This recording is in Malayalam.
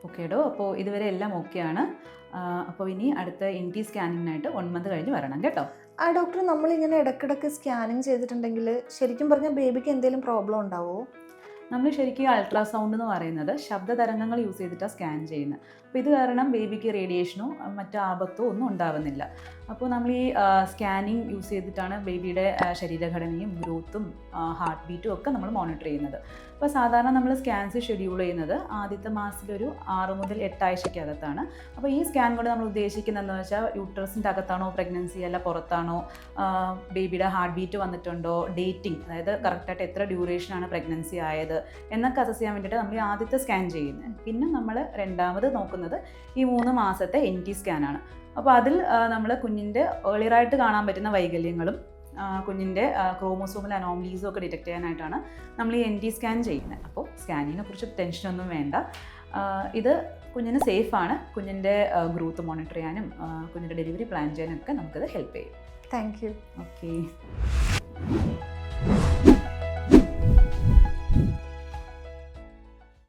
ഓക്കേടോ. അപ്പോൾ ഇതുവരെ എല്ലാം ഓക്കെയാണ്. അപ്പോൾ ഇനി അടുത്ത NT സ്കാനിങ്ങിനായിട്ട് 1 മന്ത് കഴിഞ്ഞ് വരണം കേട്ടോ. ഡോക്ടർ, നമ്മളിങ്ങനെ ഇടയ്ക്കിടയ്ക്ക് സ്കാനിങ് ചെയ്തിട്ടുണ്ടെങ്കിൽ ശരിക്കും പറഞ്ഞാൽ ബേബിക്ക് എന്തെങ്കിലും പ്രോബ്ലം ഉണ്ടാവുമോ? നമ്മൾ ശരിക്കും അൾട്രാസൗണ്ട് എന്ന് പറയുന്നത് ശബ്ദ തരംഗങ്ങൾ യൂസ് ചെയ്തിട്ടാണ് സ്കാൻ ചെയ്യുന്നത്. അപ്പോൾ ഇത് കാരണം ബേബിക്ക് റേഡിയേഷനോ മറ്റു ആപത്തോ ഒന്നും ഉണ്ടാവുന്നില്ല. അപ്പോൾ നമ്മൾ ഈ സ്കാനിങ് യൂസ് ചെയ്തിട്ടാണ് ബേബിയുടെ ശരീരഘടനയും ഗ്രോത്തും ഹാർട്ട് ബീറ്റും ഒക്കെ നമ്മൾ മോണിറ്റർ ചെയ്യുന്നത്. അപ്പോൾ സാധാരണ നമ്മൾ സ്കാൻസ് ഷെഡ്യൂൾ ചെയ്യുന്നത് ആദ്യത്തെ മാസത്തിലൊരു 6 മുതൽ 8 ആഴ്ചയ്ക്കകത്താണ്. അപ്പോൾ ഈ സ്കാൻ കൊണ്ട് നമ്മൾ ഉദ്ദേശിക്കുന്നതെന്ന് വെച്ചാൽ യൂട്രസിൻ്റെ അകത്താണോ പ്രഗ്നൻസി അല്ല പുറത്താണോ, ബേബിയുടെ ഹാർട്ട് ബീറ്റ് വന്നിട്ടുണ്ടോ, ഡേറ്റിംഗ്, അതായത് കറക്റ്റായിട്ട് എത്ര ഡ്യൂറേഷനാണ് പ്രഗ്നൻസി ആയത് എന്നൊക്കെ അസസ് ചെയ്യാൻ വേണ്ടിയിട്ട് നമ്മൾ ഈ ആദ്യത്തെ സ്കാൻ ചെയ്യുന്നത്. പിന്നെ നമ്മൾ രണ്ടാമത് നോക്കുന്നത് ഈ 3 മാസത്തെ NT സ്കാനാണ്. അപ്പോൾ അതിൽ നമ്മൾ കുഞ്ഞിൻ്റെ ഏർലിയറായിട്ട് കാണാൻ പറ്റുന്ന വൈകല്യങ്ങളും കുഞ്ഞിൻ്റെ ക്രോമോസോമൽ അനോമലീസും ഒക്കെ ഡിറ്റക്ട് ചെയ്യാനായിട്ടാണ് നമ്മൾ ഈ NT സ്കാൻ ചെയ്യുന്നത്. അപ്പോൾ സ്കാനിങ്ങിനെ കുറിച്ച് ടെൻഷനൊന്നും വേണ്ട. ഇത് കുഞ്ഞിന് സേഫാണ്. കുഞ്ഞിൻ്റെ ഗ്രോത്ത് മോണിറ്റർ ചെയ്യാനും കുഞ്ഞിൻ്റെ ഡെലിവറി പ്ലാൻ ചെയ്യാനും ഒക്കെ നമുക്കിത് ഹെൽപ്പ് ചെയ്യും. Thank you. ഓക്കെ.